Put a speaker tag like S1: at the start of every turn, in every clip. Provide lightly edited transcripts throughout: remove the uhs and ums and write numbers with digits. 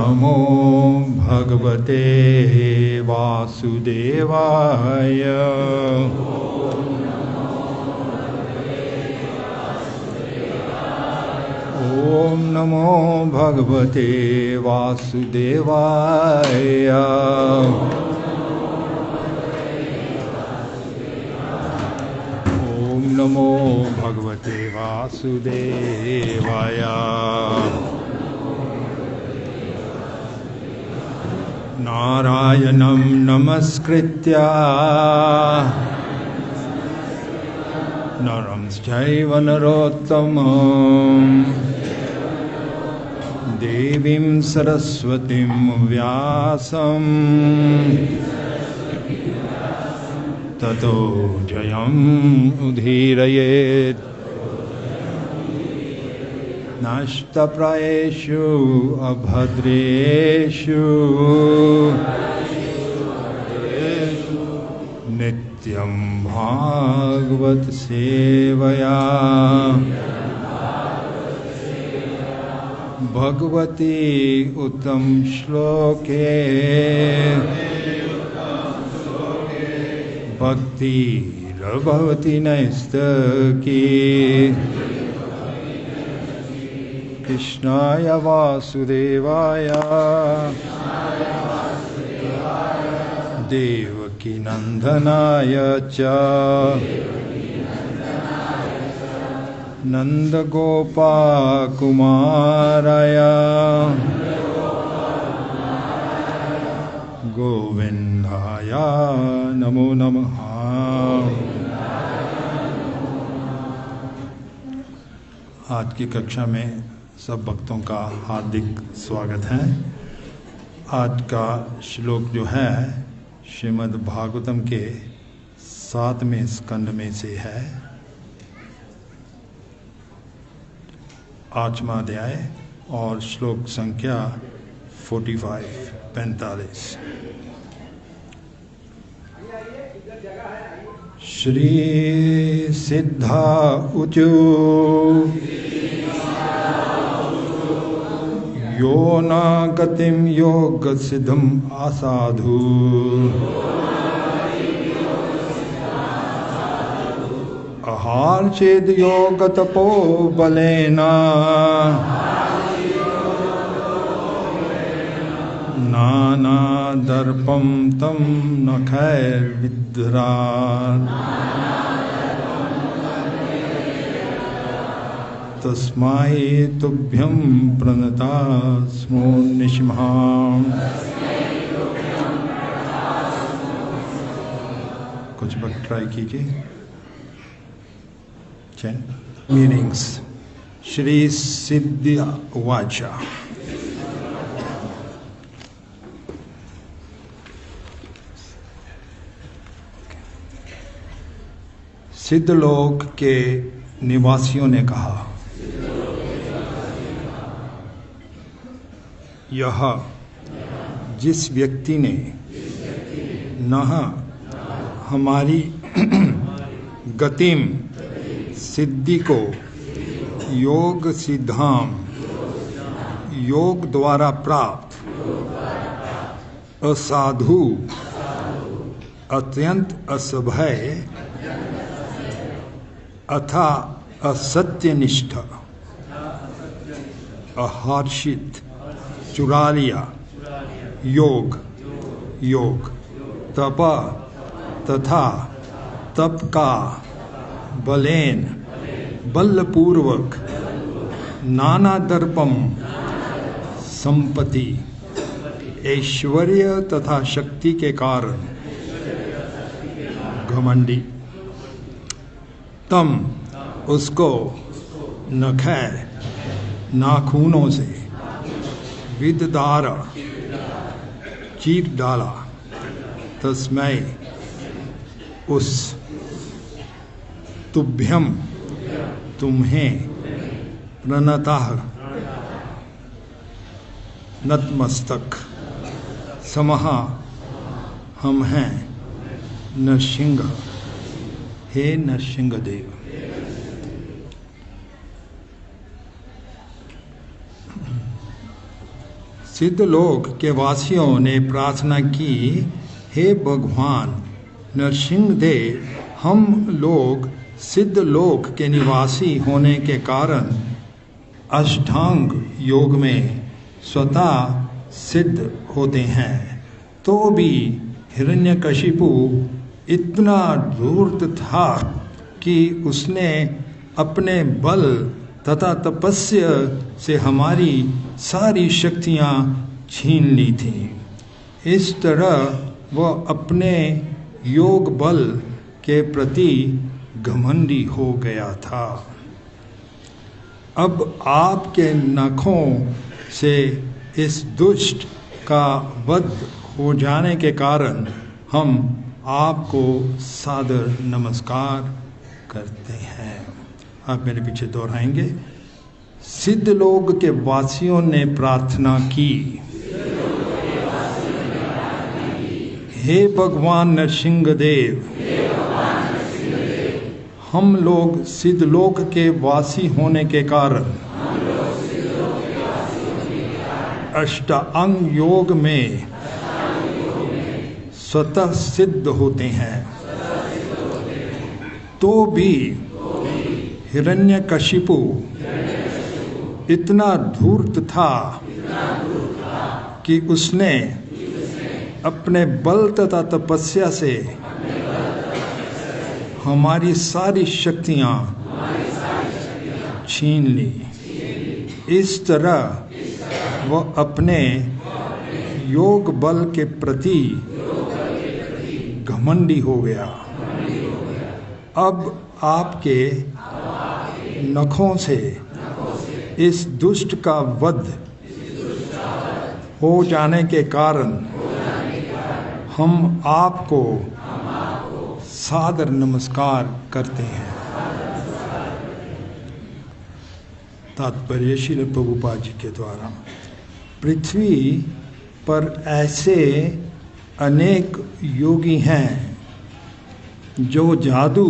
S1: नमो भगवते वासुदेवाय। ओम नमो भगवते वासुदेवाय। ओम नमो भगवते वासुदेवाय। नारायणं नमस्कृत्य नरं चैव नरोत्तमं देवीं सरस्वतीं व्यासं ततो जयम् उदीरयेत्। नष्टप्रायेषु अभद्रेषु नित्यं भागवत सेवया भगवती उत्तम श्लोके भक्तिर्भवति नैष्ठिकी। कृष्णाय वासुदेवाय देवकी नंदनाय च नंदगोपाकुमाराय गोविंदाय नमो नमः। आज की कक्षा में सब भक्तों का हार्दिक स्वागत है। आज का श्लोक जो है श्रीमद् भागवतम के 7वें स्कंद में से है, 8वां अध्याय और श्लोक संख्या 45। श्री सिद्धा उचु यो न गतिं योग सिद्धम आसाधु आहार चेद योग तपो बलेना नाना दर्पम तम न खैर विद्रा। तस्मै तुभ्यं प्रणतास्मो निशिम्हां। कुछ वक्त ट्राई कीजिए। मीनिंग्स। श्री सिद्ध वाचा। सिद्धलोक के निवासियों ने कहा, यह जिस व्यक्ति ने नह हमारी गतिम सिद्धि को योग सिद्धाम योग द्वारा प्राप्त असाधु अत्यंत असभय अथा असत्यनिष्ठ अहर्षित चुरा लिया योग तप तथा तप का बलेन बलपूर्वक नाना दर्पम संपत्ति ऐश्वर्य तथा शक्ति के कारण घमंडी तम उसको नखै नाखूनों से विददार चीर डाला। तस्मै उस तुभ्यम तुम्हें प्रणतः नतमस्तक समः हम हैं नरसिंह, हे नरसिंह देव। सिद्धलोक के वासियों ने प्रार्थना की, हे भगवान नरसिंहदेव, हम लोग सिद्धलोक के निवासी होने के कारण अष्टांग योग में स्वतः सिद्ध होते हैं, तो भी हिरण्यकशिपु इतना धूर्त था कि उसने अपने बल तथा तपस्या से हमारी सारी शक्तियाँ छीन ली थीं। इस तरह वह अपने योग बल के प्रति घमंडी हो गया था। अब आपके नखों से इस दुष्ट का वध हो जाने के कारण हम आपको सादर नमस्कार करते हैं। आप मेरे पीछे दोहराएंगे। सिद्धलोक के वासियों ने प्रार्थना की, हे भगवान नरसिंहदेव, हम लोग सिद्धलोक के वासी होने के कारण अष्टांग योग में स्वतः सिद्ध होते हैं, तो भी हिरण्यकशिपु इतना धूर्त था कि उसने अपने बल तथा तपस्या से हमारी सारी शक्तियाँ छीन ली। इस तरह वह अपने योग बल के प्रति घमंडी हो गया। अब आपके नखों से इस दुष्ट का वध हो जाने के कारण हम आपको सादर नमस्कार करते हैं। तात्पर्य श्रील प्रभुपाद जी के द्वारा। पृथ्वी पर ऐसे अनेक योगी हैं जो जादू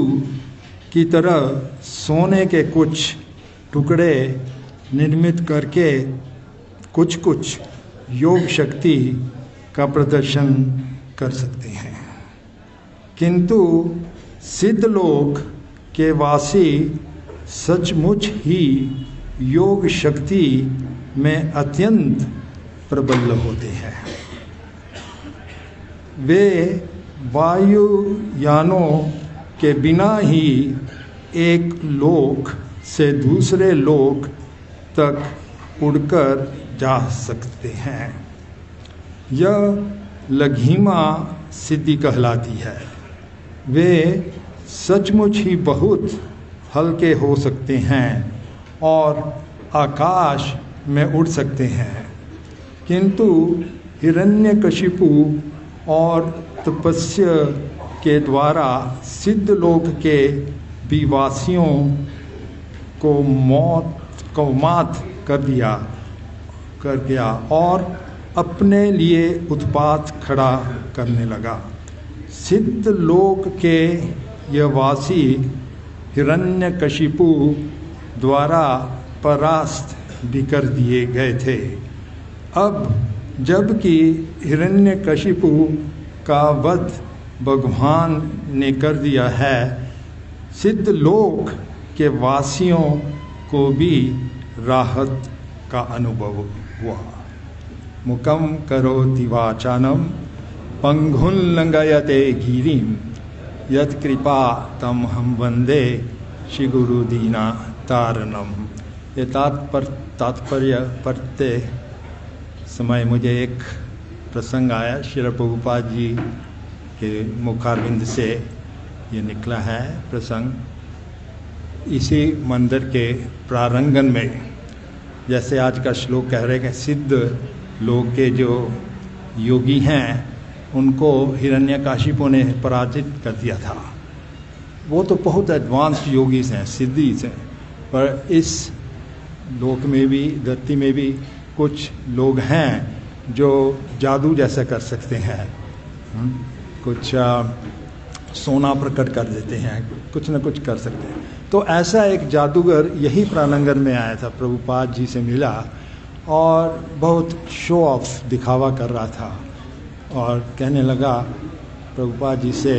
S1: की तरह सोने के कुछ टुकड़े निर्मित करके कुछ कुछ योग शक्ति का प्रदर्शन कर सकते हैं, किंतु सिद्धलोक के वासी सचमुच ही योग शक्ति में अत्यंत प्रबल होते हैं। वे वायुयानों के बिना ही एक लोक से दूसरे लोक तक उड़कर जा सकते हैं। यह लघिमा सिद्धि कहलाती है। वे सचमुच ही बहुत हल्के हो सकते हैं और आकाश में उड़ सकते हैं, किंतु हिरण्यकशिपु और तपस्या के द्वारा सिद्धलोक के विवासियों को मात कर गया और अपने लिए उत्पात खड़ा करने लगा। सिद्धलोक के यह वासी हिरण्यकशिपु द्वारा परास्त भी कर दिए गए थे। अब जबकि हिरण्यकशिपु का वध भगवान ने कर दिया है, सिद्धलोक के वासियों को भी राहत का अनुभव हुआ। मुकम करोति वाचानम पंगुं लंघयते गिरिम यत् कृपा तम हम वंदे श्री गुरु दीना तारणम। ये तात्पर्य पढ़ते समय मुझे एक प्रसंग आया। श्री प्रभुपाद जी के मुखारविंद से ये निकला है प्रसंग। इसी मंदिर के प्रांगण में, जैसे आज का श्लोक कह रहे हैं, सिद्ध लोग के जो योगी हैं उनको हिरण्यकशिपु ने पराजित कर दिया था। वो तो बहुत एडवांस्ड योगी हैं, सिद्धि हैं, पर इस लोक में भी, धरती में भी कुछ लोग हैं जो जादू जैसा कर सकते हैं। कुछ सोना प्रकट कर देते हैं, कुछ न कुछ कर सकते हैं। तो ऐसा एक जादूगर यही प्रांगण में आया था, प्रभुपाद जी से मिला और बहुत शो ऑफ दिखावा कर रहा था और कहने लगा प्रभुपाद जी से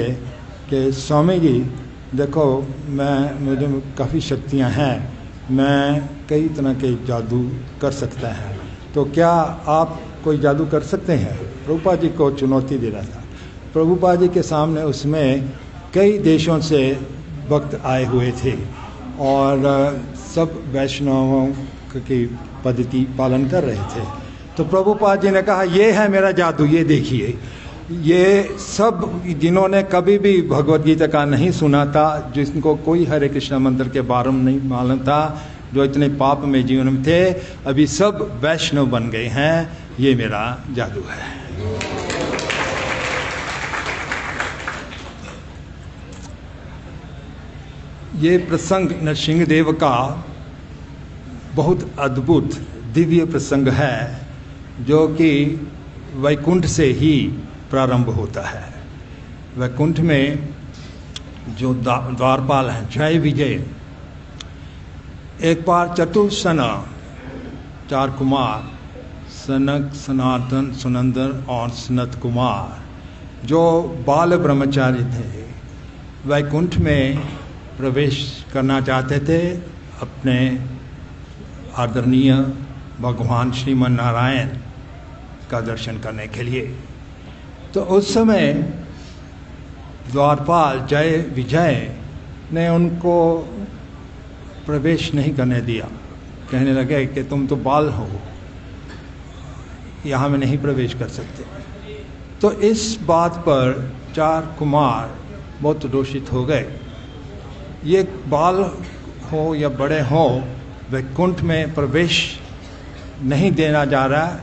S1: कि स्वामी जी देखो, मुझे काफ़ी शक्तियां हैं, मैं कई तरह के जादू कर सकता है, तो क्या आप कोई जादू कर सकते हैं? प्रभुपाद जी को चुनौती दे रहा था। प्रभुपाद जी के सामने उसमें कई देशों से भक्त आए हुए थे और सब वैष्णवों की पद्धति पालन कर रहे थे। तो प्रभुपाद जी ने कहा, ये है मेरा जादू, ये देखिए। ये सब जिन्होंने कभी भी भगवत गीता का नहीं सुना था, जिनको कोई हरे कृष्णा मंत्र के बारे में नहीं मालूम था, जो इतने पाप में जीवन में थे, अभी सब वैष्णव बन गए हैं। ये मेरा जादू है। ये प्रसंग नरसिंहदेव का बहुत अद्भुत दिव्य प्रसंग है, जो कि वैकुंठ से ही प्रारंभ होता है। वैकुंठ में जो द्वारपाल हैं, जय विजय, एक बार चतुर्सना 4 कुमार, सनक, सनातन, सुनंदन और सनत कुमार, जो बाल ब्रह्मचारी थे, वैकुंठ में प्रवेश करना चाहते थे अपने आदरणीय भगवान श्रीमन नारायण का दर्शन करने के लिए। तो उस समय द्वारपाल जय विजय ने उनको प्रवेश नहीं करने दिया। कहने लगे कि तुम तो बाल हो, यहाँ में नहीं प्रवेश कर सकते। तो इस बात पर 4 कुमार बहुत रोषित हो गए। ये बाल हो या बड़े हो, वैकुंठ में प्रवेश नहीं देना जा रहा।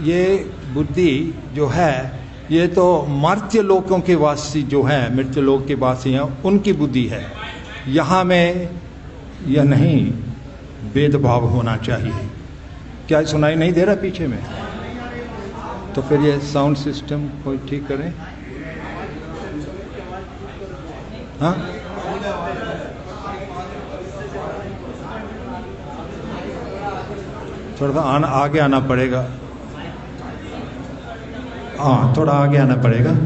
S1: ये बुद्धि जो है, ये तो मर्त्य लोकों के वासी जो है, मृत्यु लोक के वासी हैं, उनकी बुद्धि है। यहाँ में यह नहीं भेदभाव होना चाहिए। क्या सुनाई नहीं दे रहा पीछे में? तो फिर ये साउंड सिस्टम कोई ठीक करें। हाँ, थोड़ा सा आगे आना पड़ेगा। हाँ, थोड़ा आगे आना पड़ेगा।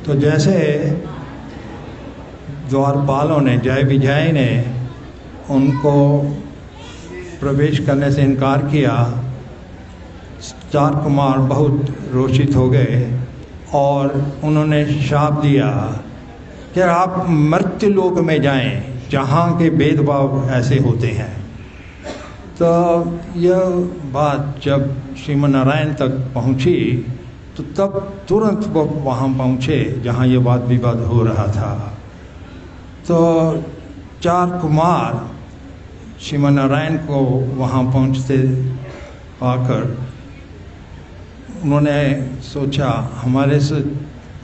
S1: तो जैसे द्वारपालों ने, जय विजय ने उनको प्रवेश करने से इनकार किया, 4 कुमार बहुत रोषित हो गए और उन्होंने शाप दिया कि आप मर्त्य लोक में जाएं, जहाँ के भेदभाव ऐसे होते हैं। तो यह बात जब श्रीमन नारायण तक पहुँची, तो तब तुरंत वो वहाँ पहुँचे जहाँ ये वाद विवाद हो रहा था। तो 4 कुमार श्रीमन नारायण को वहाँ पहुँचते पाकर उन्होंने सोचा, हमारे से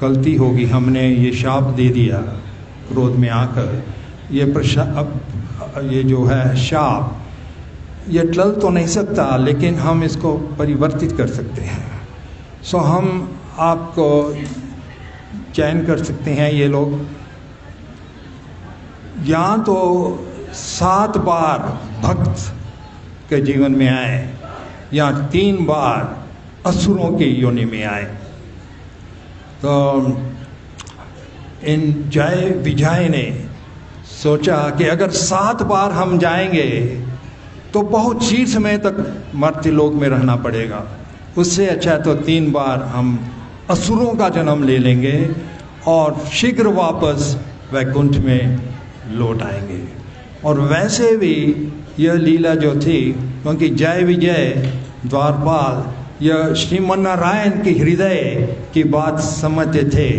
S1: गलती होगी, हमने ये शाप दे दिया क्रोध में आकर। ये जो है शाप, ये टल तो नहीं सकता, लेकिन हम इसको परिवर्तित कर सकते हैं। सो हम आपको चयन कर सकते हैं। ये लोग या तो 7 बार भक्त के जीवन में आए या 3 बार असुरों की योनि में आए। तो इन जय विजय ने सोचा कि अगर 7 बार हम जाएंगे तो बहुत चीर समय तक मर्त्य लोक में रहना पड़ेगा। उससे अच्छा तो 3 बार हम असुरों का जन्म ले लेंगे और शीघ्र वापस वैकुंठ में लौट आएंगे। और वैसे भी यह लीला जो थी, क्योंकि जय विजय द्वारपाल यह श्रीमन नारायण के हृदय की बात समझते थे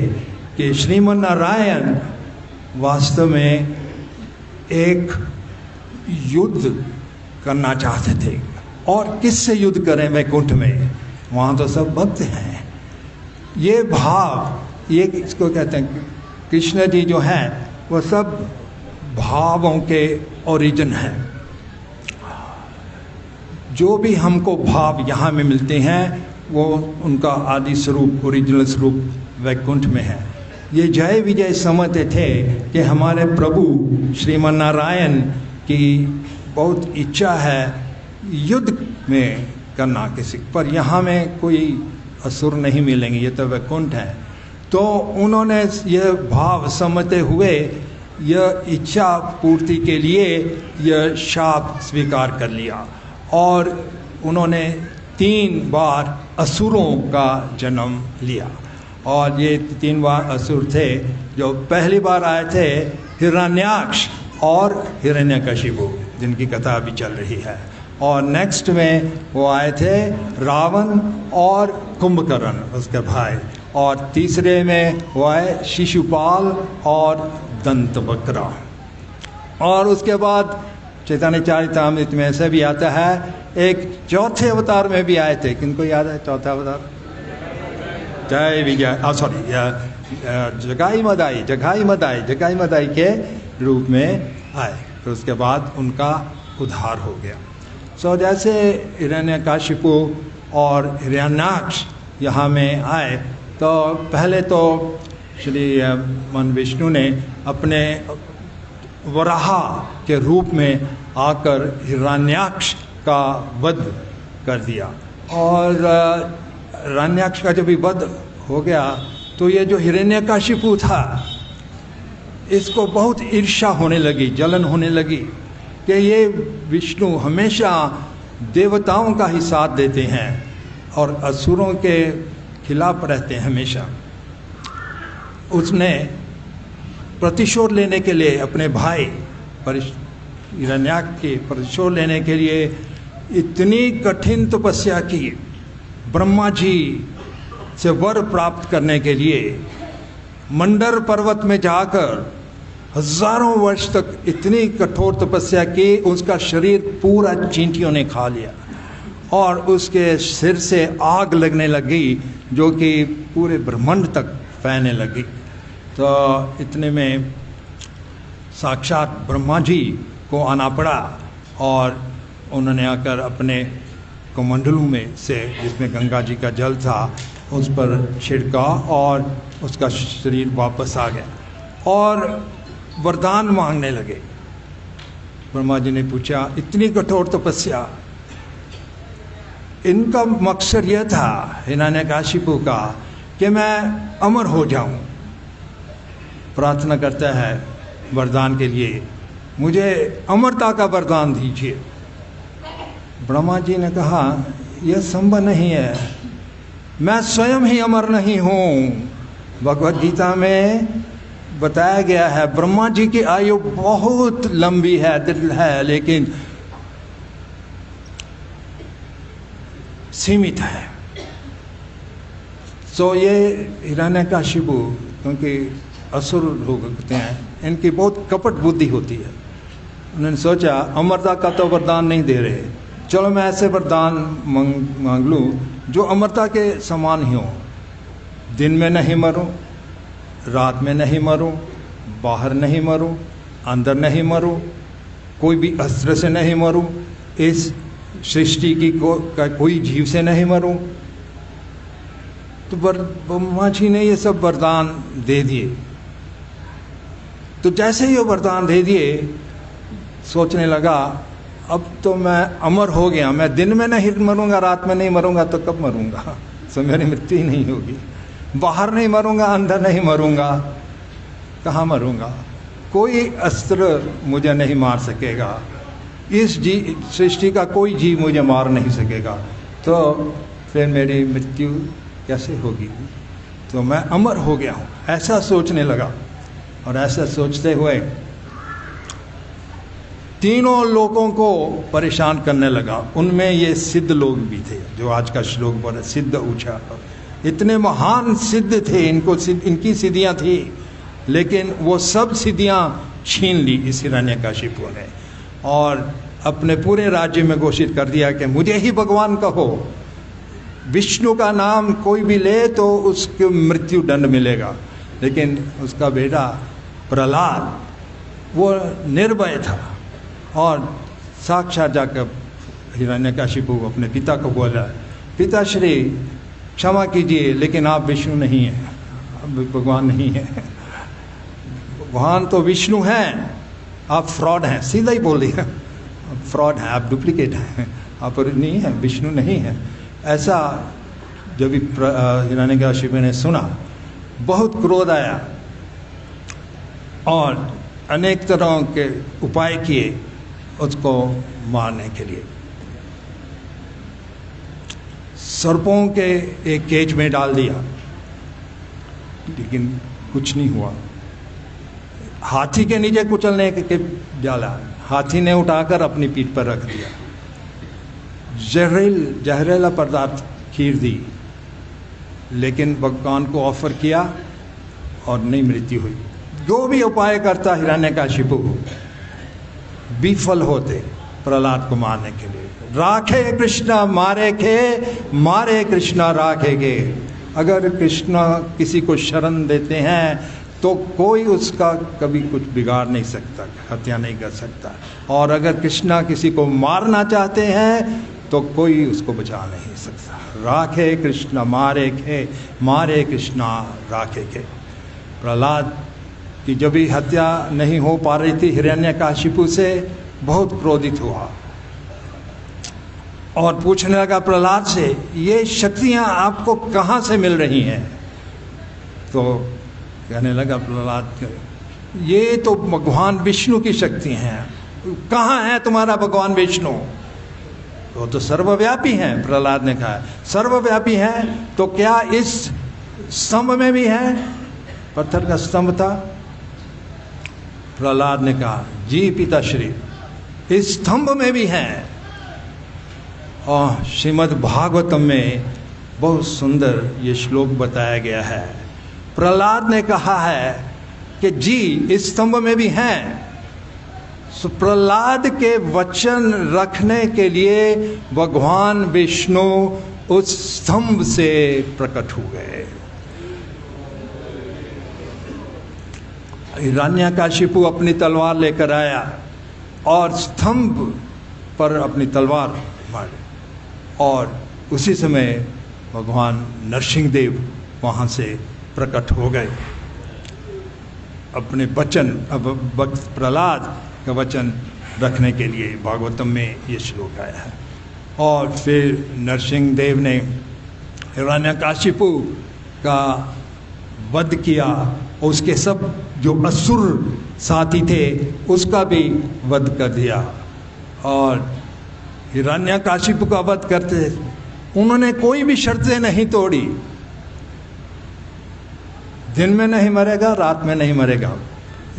S1: कि श्रीमन नारायण वास्तव में एक युद्ध करना चाहते थे। और किससे युद्ध करें वैकुंठ में? वहाँ तो सब भक्त हैं। ये भाव, ये इसको कहते हैं, कृष्ण जी जो हैं वो सब भावों के ओरिजिन हैं। जो भी हमको भाव यहाँ में मिलते हैं वो उनका आदि स्वरूप, ओरिजिनल स्वरूप वैकुंठ में है। ये जय विजय समझते थे कि हमारे प्रभु श्रीमन नारायण की बहुत इच्छा है युद्ध में करना किसी पर, यहाँ में कोई असुर नहीं मिलेंगे, ये तो वैकुंठ है। तो उन्होंने यह भाव समझते हुए यह इच्छा पूर्ति के लिए यह शाप स्वीकार कर लिया और उन्होंने 3 बार असुरों का जन्म लिया। और ये 3 बार असुर थे। जो पहली बार आए थे हिरण्याक्ष और हिरण्यकशिपु, जिनकी कथा अभी चल रही है। और नेक्स्ट में वो आए थे रावण और कुंभकर्ण उसके भाई। और तीसरे में वो आए शिशुपाल और दंतवक्र। और उसके बाद चैतन्य चरितामृत में ऐसे भी आता है, एक चौथे अवतार में भी आए थे। किनको याद है चौथा अवतार? जय विजय, जगाई मदाई के रूप में आए। तो उसके बाद उनका उद्धार हो गया। जैसे हिरण्यकशिपु और हिरण्याक्ष यहाँ में आए तो पहले तो श्री मन विष्णु ने अपने वराह के रूप में आकर हिरण्याक्ष का वध कर दिया। और हिरण्याक्ष का जब भी वध हो गया तो ये जो हिरण्यकशिपु था इसको बहुत ईर्ष्या होने लगी, जलन होने लगी कि ये विष्णु हमेशा देवताओं का ही साथ देते हैं और असुरों के खिलाफ रहते हैं हमेशा। उसने प्रतिशोध लेने के लिए अपने भाई हिरण्याक्ष के प्रतिशोध लेने के लिए इतनी कठिन तपस्या की। ब्रह्मा जी से वर प्राप्त करने के लिए मंडर पर्वत में जाकर हजारों वर्ष तक इतनी कठोर तपस्या की, उसका शरीर पूरा चींटियों ने खा लिया और उसके सिर से आग लगने लगी जो कि पूरे ब्रह्मांड तक फैलने लगी। तो इतने में साक्षात ब्रह्मा जी को आना पड़ा और उन्होंने आकर अपने कमंडलू में से, जिसमें गंगा जी का जल था, उस पर छिड़का और उसका शरीर वापस आ गया और वरदान मांगने लगे। ब्रह्मा जी ने पूछा, इतनी कठोर तपस्या, इनका मकसद यह था हिरण्यकशिपु का कि मैं अमर हो जाऊं। प्रार्थना करता है वरदान के लिए, मुझे अमरता का वरदान दीजिए। ब्रह्मा जी ने कहा, यह संभव नहीं है, मैं स्वयं ही अमर नहीं हूँ। भगवद गीता में बताया गया है ब्रह्मा जी की आयु बहुत लंबी है, दीर्घ है, लेकिन सीमित है। तो ये हिरण्यकशिपु, क्योंकि असुर लोग होते हैं, इनकी बहुत कपट बुद्धि होती है। उन्होंने सोचा अमरता का तो वरदान नहीं दे रहे, चलो मैं ऐसे वरदान मांग लूँ जो अमरता के समान ही हो। दिन में नहीं मरूं, रात में नहीं मरूं, बाहर नहीं मरूं, अंदर नहीं मरूं, कोई भी अस्त्र से नहीं मरूं, इस सृष्टि की कोई जीव से नहीं मरूं। तो ब्रह्मा जी ने ये सब वरदान दे दिए। तो जैसे ही ये वरदान दे दिए, सोचने लगा अब तो मैं अमर हो गया, मैं दिन में नहीं मरूंगा, रात में नहीं मरूंगा, तो कब मरूंगा? तो मेरी मृत्यु ही नहीं होगी। बाहर नहीं मरूंगा, अंदर नहीं मरूंगा, कहाँ मरूंगा? कोई अस्त्र मुझे नहीं मार सकेगा, इस सृष्टि का कोई जीव मुझे मार नहीं सकेगा, तो फिर मेरी मृत्यु कैसे होगी? तो मैं अमर हो गया हूँ, ऐसा सोचने लगा। और ऐसा सोचते हुए तीनों लोगों को परेशान करने लगा। उनमें ये सिद्ध लोग भी थे, जो आज का श्लोक बोले सिद्ध ऊंचा, इतने महान सिद्ध थे, इनकी सिद्धियां थी, लेकिन वो सब सिद्धियां छीन ली इस हिरण्यकशिपु ने और अपने पूरे राज्य में घोषित कर दिया कि मुझे ही भगवान कहो, विष्णु का नाम कोई भी ले तो उसको मृत्यु दंड मिलेगा। लेकिन उसका बेटा प्रहलाद वो निर्भय था और साक्षात जाकर हिरण्यकशिपु अपने पिता को बोला, पिताश्री क्षमा कीजिए लेकिन आप विष्णु नहीं हैं, भगवान नहीं है, भगवान तो विष्णु हैं, आप फ्रॉड हैं। सीधा ही बोल दिया, फ्रॉड हैं, आप डुप्लीकेट हैं, आप नहीं हैं, विष्णु नहीं है। ऐसा जब हिरण्यकशिपु ने सुना बहुत क्रोध आया और अनेक तरह के उपाय किए उसको मारने के लिए। सर्पों के एक केज में डाल दिया लेकिन कुछ नहीं हुआ। हाथी के नीचे कुचलने के डाला, हाथी ने उठाकर अपनी पीठ पर रख दिया। जहरीला पदार्थ खीर दी लेकिन भगवान को ऑफर किया और नहीं मृत्यु हुई। जो भी उपाय करता हिरण्यकशिपु विफल होते प्रहलाद को मारने के लिए। राखे कृष्णा मारे के, मारे कृष्णा राखे के। अगर कृष्णा किसी को शरण देते हैं तो कोई उसका कभी कुछ बिगाड़ नहीं सकता, हत्या नहीं कर सकता। और अगर कृष्णा किसी को मारना चाहते हैं तो कोई उसको बचा नहीं सकता। राखे कृष्णा मारे के, मारे कृष्णा राखे के। प्रहलाद की जब भी हत्या नहीं हो पा रही थी हिरण्यकशिपु से, बहुत क्रोधित हुआ और पूछने लगा प्रहलाद से, ये शक्तियां आपको कहाँ से मिल रही हैं? तो कहने लगा प्रहलाद, ये तो भगवान विष्णु की शक्ति हैं। कहाँ है तुम्हारा भगवान विष्णु? वो तो सर्वव्यापी हैं। प्रहलाद ने कहा सर्वव्यापी हैं तो क्या इस स्तंभ में भी है? पत्थर का स्तंभ था। प्रहलाद ने कहा जी पिताश्री, इस स्तंभ में भी हैं। और श्रीमद् भागवतम में बहुत सुंदर ये श्लोक बताया गया है। प्रहलाद ने कहा है कि जी इस स्तंभ में भी हैं। सो प्रहलाद के वचन रखने के लिए भगवान विष्णु उस स्तंभ से प्रकट हो गए। हिरण्यकशिपु अपनी तलवार लेकर आया और स्तंभ पर अपनी तलवार मारी और उसी समय भगवान नरसिंहदेव वहाँ से प्रकट हो गए। अपने वचन, अब भक्त प्रहलाद का वचन रखने के लिए भागवतम में ये श्लोक आया है। और फिर नरसिंहदेव ने हिरण्यकशिपु का वध किया, उसके सब जो असुर साथी थे उसका भी वध कर दिया। और हिरण्यकशिपु का वध करते उन्होंने कोई भी शर्तें नहीं तोड़ी। दिन में नहीं मरेगा, रात में नहीं मरेगा।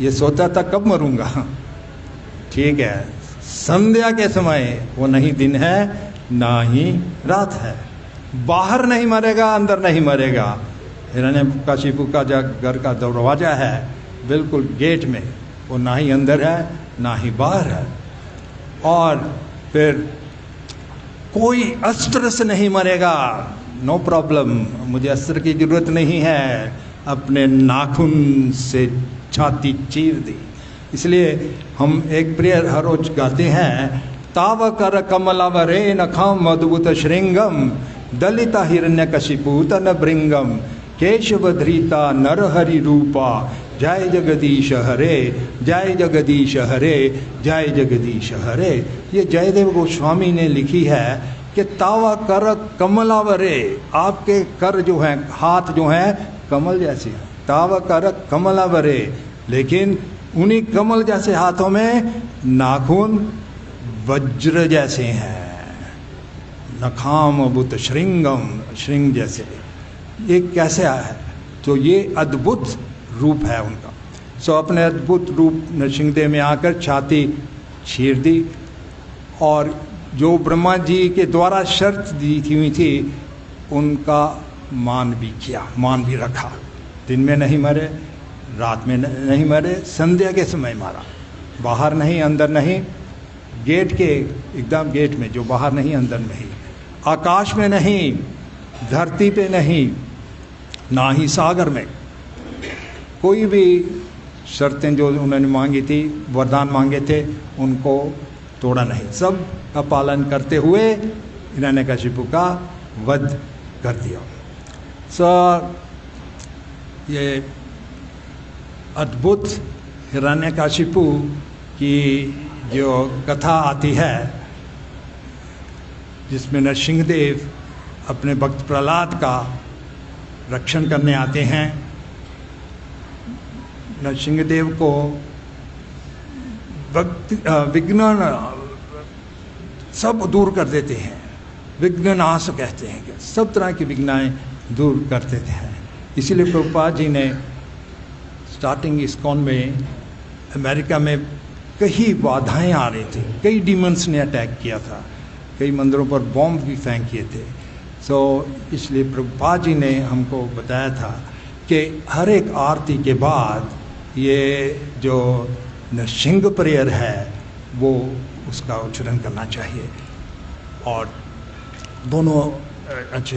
S1: ये सोचा था कब मरूंगा, ठीक है, संध्या के समय वो नहीं दिन है ना ही रात है। बाहर नहीं मरेगा, अंदर नहीं मरेगा। हिरण्यकशिपु का जो घर का दरवाजा है बिल्कुल गेट में, वो ना ही अंदर है ना ही बाहर है। और फिर कोई अस्त्र से नहीं मरेगा, नो प्रॉब्लम, मुझे अस्त्र की जरूरत नहीं है। अपने नाखून से छाती चीर दी। इसलिए हम एक प्रेयर हर रोज गाते हैं, ताव कर कमलावरे नखम अद्भुत श्रृंगम दलिता हिरण्यकशिपु तन भृंगम केशवधृता नरहरि रूपा जय जगदीश हरे, जय जगदीश हरे, जय जगदीश हरे। ये जयदेव गोस्वामी ने लिखी है कि तावा कर कमलावरे, आपके कर जो हैं, हाथ जो हैं कमल जैसे हैं। तावा कर कमलावरे, लेकिन उन्हीं कमल जैसे हाथों में नाखून वज्र जैसे हैं। नखाम बुत श्रृंगम, श्रृंग जैसे। ये कैसे आया है? तो ये अद्भुत रूप है उनका। सो अपने अद्भुत रूप नरसिंहदेव में आकर छाती चीर दी। और जो ब्रह्मा जी के द्वारा शर्त दी हुई थी उनका मान भी किया, मान भी रखा। दिन में नहीं मरे, रात में नहीं मरे, संध्या के समय मारा। बाहर नहीं, अंदर नहीं, गेट के एकदम गेट में, जो बाहर नहीं अंदर नहीं, आकाश में नहीं, धरती पे नहीं, ना ही सागर में। कोई भी शर्तें जो उन्होंने मांगी थी, वरदान मांगे थे, उनको तोड़ा नहीं। सब का पालन करते हुए हिरण्यकशिपु का वध कर दिया। ये अद्भुत हिरण्यकशिपु की जो कथा आती है, जिसमें नरसिंहदेव अपने भक्त प्रहलाद का रक्षण करने आते हैं। नरसिंहदेव को विघ्न सब दूर कर देते हैं, विघ्ननाश कहते हैं कि सब तरह की विघ्नाएं दूर कर देते हैं। इसीलिए प्रभुपाद जी ने स्टार्टिंग इस्कॉन में अमेरिका में कई बाधाएं आ रही थी, कई डीमंस ने अटैक किया था, कई मंदिरों पर बॉम्ब भी फेंक किए थे। इसलिए प्रभुपाद जी ने हमको बताया था कि हर एक आरती के बाद ये जो नरसिंह प्रेयर है वो उसका उच्चारण करना चाहिए। और दोनों अच्छे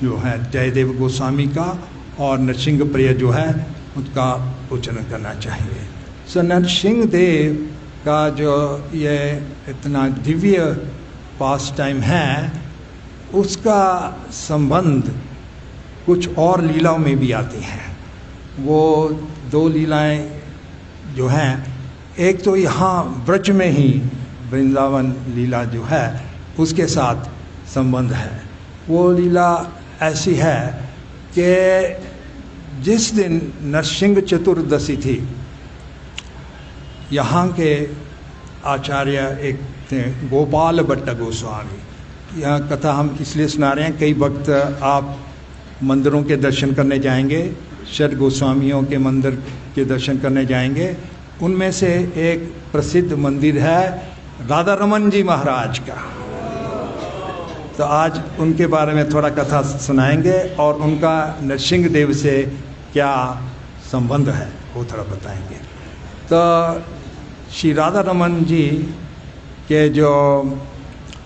S1: जो है जयदेव गोस्वामी का और नरसिंह प्रेयर जो है उसका उच्चारण करना चाहिए। नरसिंह देव का जो ये इतना दिव्य पास टाइम है, उसका संबंध कुछ और लीलाओं में भी आती हैं। वो दो लीलाएं जो हैं, एक तो यहाँ ब्रज में ही वृंदावन लीला जो है उसके साथ संबंध है। वो लीला ऐसी है कि जिस दिन नरसिंह चतुर्दशी थी, यहाँ के आचार्य एक थे गोपाल भट्ट गोस्वामी। यह कथा हम इसलिए सुना रहे हैं, कई वक्त आप मंदिरों के दर्शन करने जाएंगे, षट गोस्वामियों के मंदिर के दर्शन करने जाएंगे, उनमें से एक प्रसिद्ध मंदिर है राधा रमन जी महाराज का। तो आज उनके बारे में थोड़ा कथा सुनाएंगे और उनका नरसिंह देव से क्या संबंध है वो थोड़ा बताएंगे। तो श्री राधा रमन जी के जो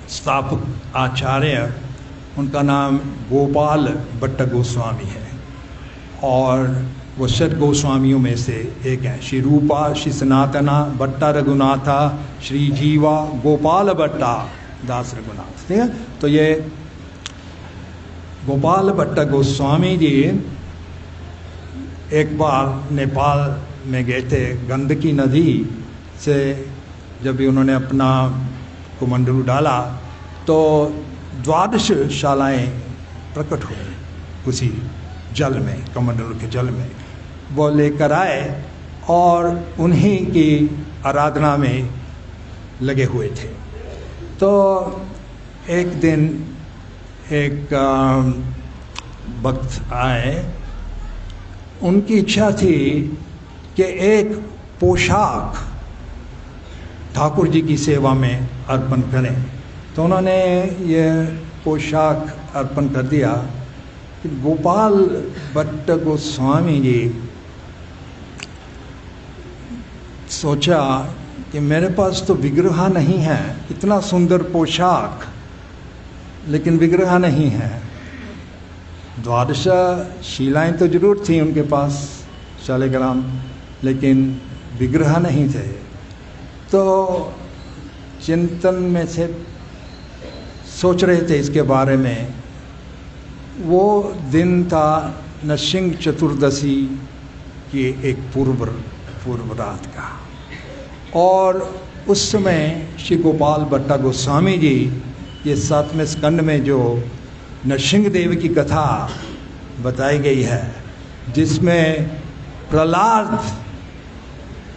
S1: स्थापक आचार्य, उनका नाम गोपाल भट्ट गोस्वामी है और वो षट गोस्वामियों में से एक है। श्री रूपा, श्री सनातना, भट्टा रघुनाथा, श्री जीवा, गोपाल भट्टा, दास रघुनाथ। ठीक है, तो ये गोपाल भट्ट गोस्वामी जी एक बार नेपाल में गए थे। गंडकी नदी से जब भी उन्होंने अपना कुमंडलू डाला तो 12 शालाएँ प्रकट हुई उसी जल में, कमंडलू के जल में। वो लेकर आए और उन्हीं की आराधना में लगे हुए थे। तो एक दिन एक भक्त आए, उनकी इच्छा थी कि एक पोशाक ठाकुर जी की सेवा में अर्पण करें। तो उन्होंने ये पोशाक अर्पण कर दिया। गोपाल भट्ट गोस्वामी जी सोचा कि मेरे पास तो विग्रह नहीं है, इतना सुंदर पोशाक, लेकिन विग्रह नहीं है। 12 शिलाएँ तो जरूर थी उनके पास, शालिग्राम, लेकिन विग्रह नहीं थे। तो चिंतन में से सोच रहे थे इसके बारे में। वो दिन था नरसिंह चतुर्दशी की एक पूर्व रात का, और उस समय श्री गोपाल भट्ट गोस्वामी जी ये 7वें स्कंद में जो नरसिंह देव की कथा बताई गई है, जिसमें प्रहलाद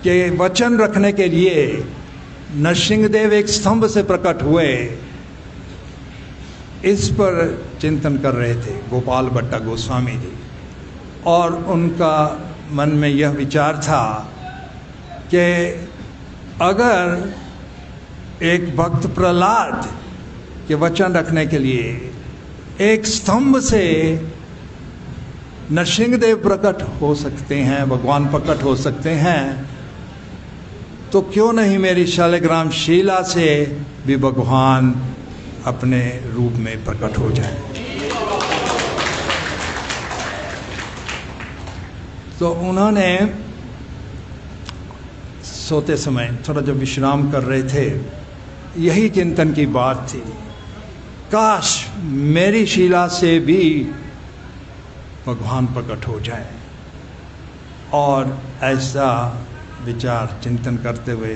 S1: के वचन रखने के लिए नरसिंह देव एक स्तंभ से प्रकट हुए, इस पर चिंतन कर रहे थे गोपाल भट्ट गोस्वामी जी। और उनका मन में यह विचार था कि अगर एक भक्त प्रहलाद के वचन रखने के लिए एक स्तंभ से नरसिंहदेव प्रकट हो सकते हैं, भगवान प्रकट हो सकते हैं, तो क्यों नहीं मेरी शालिग्राम शीला से भी भगवान अपने रूप में प्रकट हो जाए। तो उन्होंने सोते समय थोड़ा जब विश्राम कर रहे थे, यही चिंतन की बात थी, काश मेरी शीला से भी भगवान प्रकट हो जाए। और ऐसा विचार चिंतन करते हुए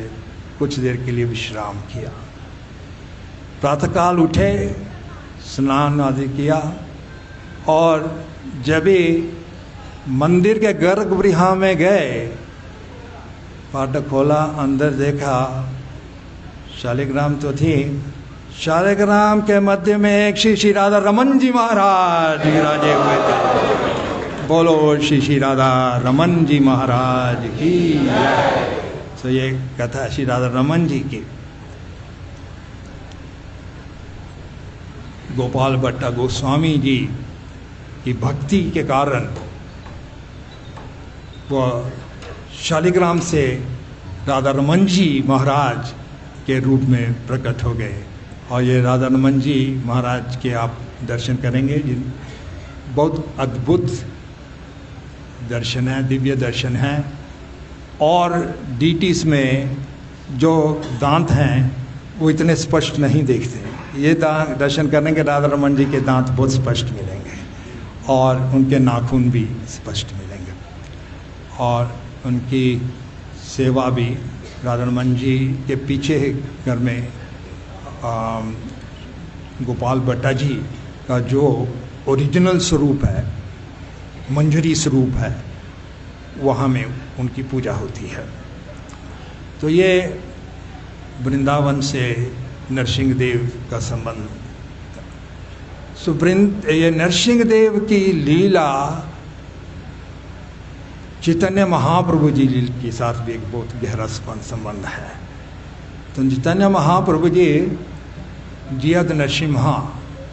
S1: कुछ देर के लिए विश्राम किया। प्रातःकाल उठे, स्नान आदि किया, और जब भी मंदिर के गर्भगृह में गए, फाटक खोला, अंदर देखा, शालिग्राम तो थी, शालिग्राम के मध्य में एक श्री राधा रमन जी महाराज विराजे हुए थे। बोलो श्री राधा रमन जी महाराज की। तो ये कथा श्री राधा रमन जी की। गोपाल भट्ट गोस्वामी जी की भक्ति के कारण वह शालिग्राम से राधा रमन जी महाराज के रूप में प्रकट हो गए। और ये राधा रमन जी महाराज के आप दर्शन करेंगे, जिन बहुत अद्भुत दर्शन है, दिव्य दर्शन है। और डीटीज में जो दांत हैं वो इतने स्पष्ट नहीं दिखते। ये दर्शन करने के राधा रमन जी के दांत बहुत स्पष्ट मिलेंगे, और उनके नाखून भी स्पष्ट मिलेंगे। और उनकी सेवा भी राधा रमन जी के पीछे घर में गोपाल भट्टा जी का जो ओरिजिनल स्वरूप है, मंजरी स्वरूप है, वहाँ में उनकी पूजा होती है। तो ये वृंदावन से नरसिंहदेव का संबंध। ये नरसिंहदेव की लीला चैतन्य महाप्रभु जी के साथ भी एक बहुत गहरा संबंध है। तो चैतन्य महाप्रभु जी जियद नरसिम्हा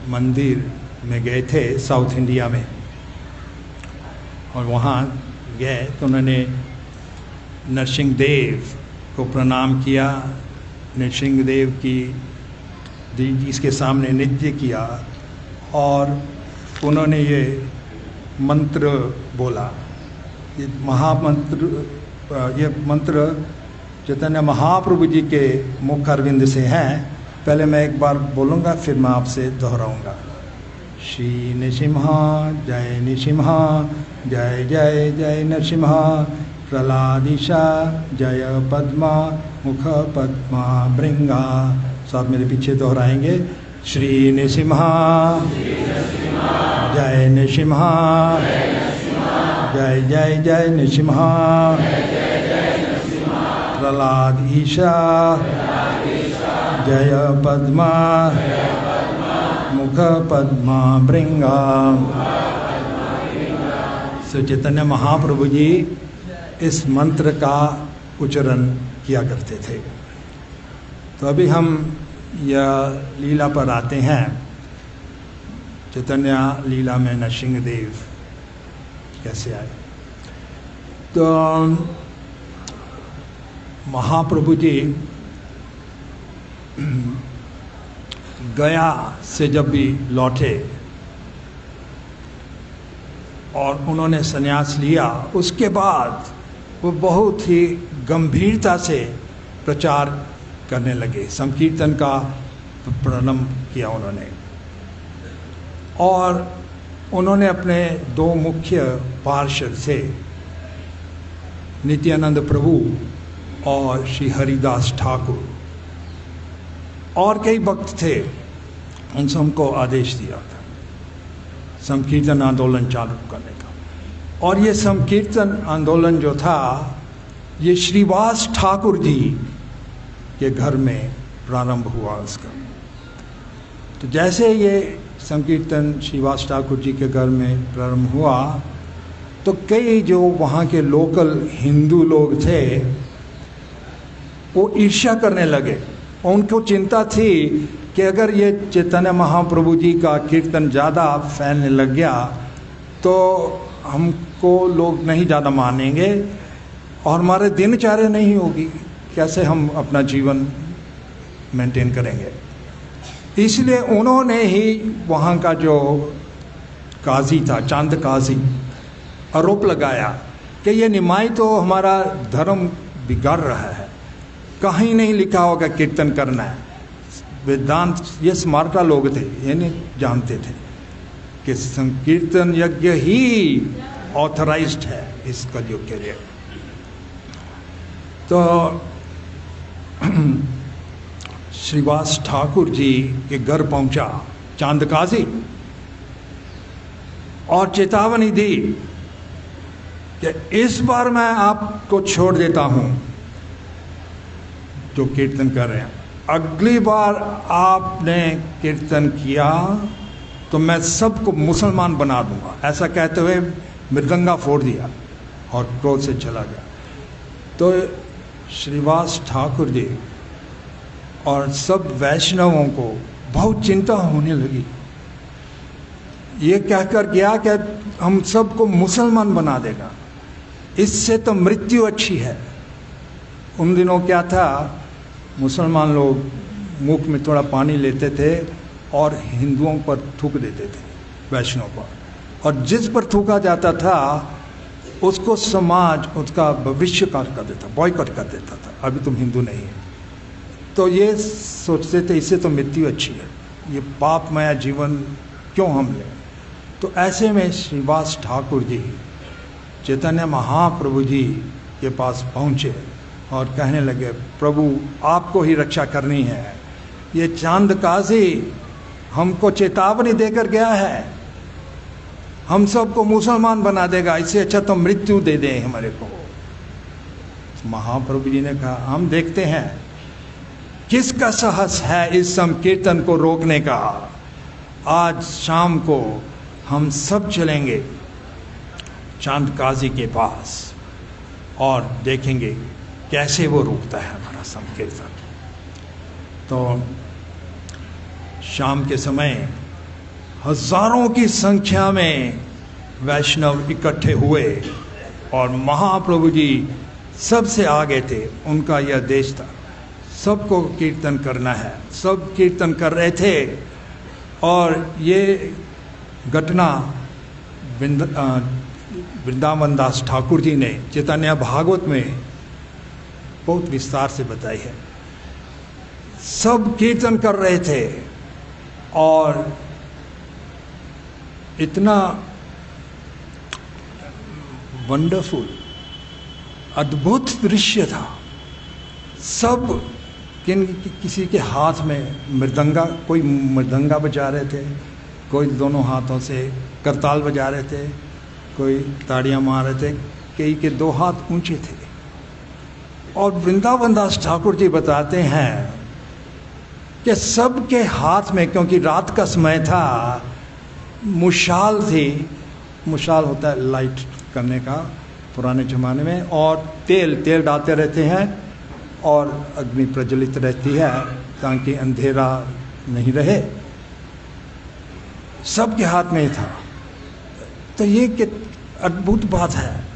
S1: मंदिर में गए थे साउथ इंडिया में, और वहाँ गए तो उन्होंने नरसिंहदेव को प्रणाम किया, नरसिंहदेव की इसके सामने नृत्य किया, और उन्होंने ये मंत्र बोला। ये महामंत्र, ये मंत्र चैतन्य महाप्रभु जी के मुख अरविंद से हैं। पहले मैं एक बार बोलूँगा, फिर मैं आपसे दोहराऊँगा। श्री नृसिम्हा जय नृसिम्हा, जय जय जय नृसिम्हा, प्रहलादिशा जय पद्मा, मुख पद्मा भृंगा। सब मेरे पीछे दोहराएंगे। श्री नृसिम्हा जय नृसिम्हा, जय जय जय नृसिम्हा, प्रहलाद ईशा जय पद्मा, मुख पद्मा भृंगा। सो चैतन्य महाप्रभु जी इस मंत्र का उच्चारण किया करते थे। तो अभी हम यह लीला पर आते हैं। चैतन्य लीला में नरसिंहदेव कैसे आए। तो महाप्रभु जी गया से जब भी लौटे और उन्होंने संन्यास लिया, उसके बाद वो बहुत ही गंभीरता से प्रचार करने लगे। संकीर्तन का प्रारंभ किया उन्होंने, और उन्होंने अपने दो मुख्य पार्षद से नित्यानंद प्रभु और श्री हरिदास ठाकुर और कई भक्त थे, उन सबको आदेश दिया था संकीर्तन आंदोलन चालू करने का। और ये संकीर्तन आंदोलन जो था, ये श्रीवास ठाकुर जी के घर में प्रारंभ हुआ उसका। तो जैसे ये संकीर्तन श्रीवास ठाकुर जी के घर में प्रारंभ हुआ, तो कई जो वहाँ के लोकल हिंदू लोग थे वो ईर्ष्या करने लगे। उनको चिंता थी कि अगर ये चैतन्य महाप्रभु जी का कीर्तन ज़्यादा फैलने लग गया तो हमको लोग नहीं ज़्यादा मानेंगे और हमारे दिनचर्या नहीं होगी, कैसे हम अपना जीवन मेंटेन करेंगे। इसलिए उन्होंने ही वहाँ का जो काजी था, चांद काजी, आरोप लगाया कि ये निमाई तो हमारा धर्म बिगाड़ रहा है, कहीं नहीं लिखा होगा कीर्तन करना है। वेदांत, ये स्मार्टा लोग थे, ये नहीं जानते थे कि संकीर्तन यज्ञ ही ऑथराइज्ड है इस कलयुग के लिए। तो श्रीवास ठाकुर जी के घर पहुंचा चांद काजी और चेतावनी दी कि इस बार मैं आपको छोड़ देता हूं जो कीर्तन कर रहे हैं, अगली बार आपने कीर्तन किया तो मैं सबको मुसलमान बना दूंगा। ऐसा कहते हुए मृदंगा फोड़ दिया और क्रोध से चला गया। तो श्रीवास ठाकुर जी और सब वैष्णवों को बहुत चिंता होने लगी। ये कहकर गया कि हम सबको मुसलमान बना देगा, इससे तो मृत्यु अच्छी है। उन दिनों क्या था, मुसलमान लोग मुख में थोड़ा पानी लेते थे और हिंदुओं पर थूक देते थे, वैष्णव पर, और जिस पर थूका जाता था उसको समाज उसका भविष्य काट कर देता, बॉयकॉट कर देता था, अभी तुम हिंदू नहीं है। तो ये सोचते थे इससे तो मृत्यु अच्छी है, ये पापमय जीवन क्यों हम लें। तो ऐसे में श्रीवास ठाकुर जी चैतन्य महाप्रभु जी के पास पहुँचे और कहने लगे, प्रभु आपको ही रक्षा करनी है, ये चांद काजी हमको चेतावनी देकर गया है, हम सबको मुसलमान बना देगा, इससे अच्छा तो मृत्यु दे दें हमारे को। महाप्रभु जी ने कहा, हम देखते हैं किसका साहस है इस संकीर्तन को रोकने का। आज शाम को हम सब चलेंगे चांद काजी के पास और देखेंगे कैसे वो रोकता है हमारा संकीर्तन। तो शाम के समय हजारों की संख्या में वैष्णव इकट्ठे हुए और महाप्रभु जी सबसे आगे थे, उनका यह देश था, सबको कीर्तन करना है, सब कीर्तन कर रहे थे। और ये घटना वृंदावन दास ठाकुर जी ने चैतन्य भागवत में बहुत विस्तार से बताई है। सब कीर्तन कर रहे थे और इतना वंडरफुल, अद्भुत दृश्य था। सब किसी के हाथ में मृदंगा, कोई मृदंगा बजा रहे थे, कोई दोनों हाथों से करताल बजा रहे थे, कोई ताड़ियां मार रहे थे, कई के दो हाथ ऊंचे थे। और वृंदावन दास ठाकुर जी बताते हैं कि सबके हाथ में, क्योंकि रात का समय था, मुशाल थी, मुशाल होता है लाइट करने का पुराने ज़माने में, और तेल डालते रहते हैं और अग्नि प्रज्वलित रहती है ताकि अंधेरा नहीं रहे। सबके हाथ में ही था। तो ये कि अद्भुत बात है।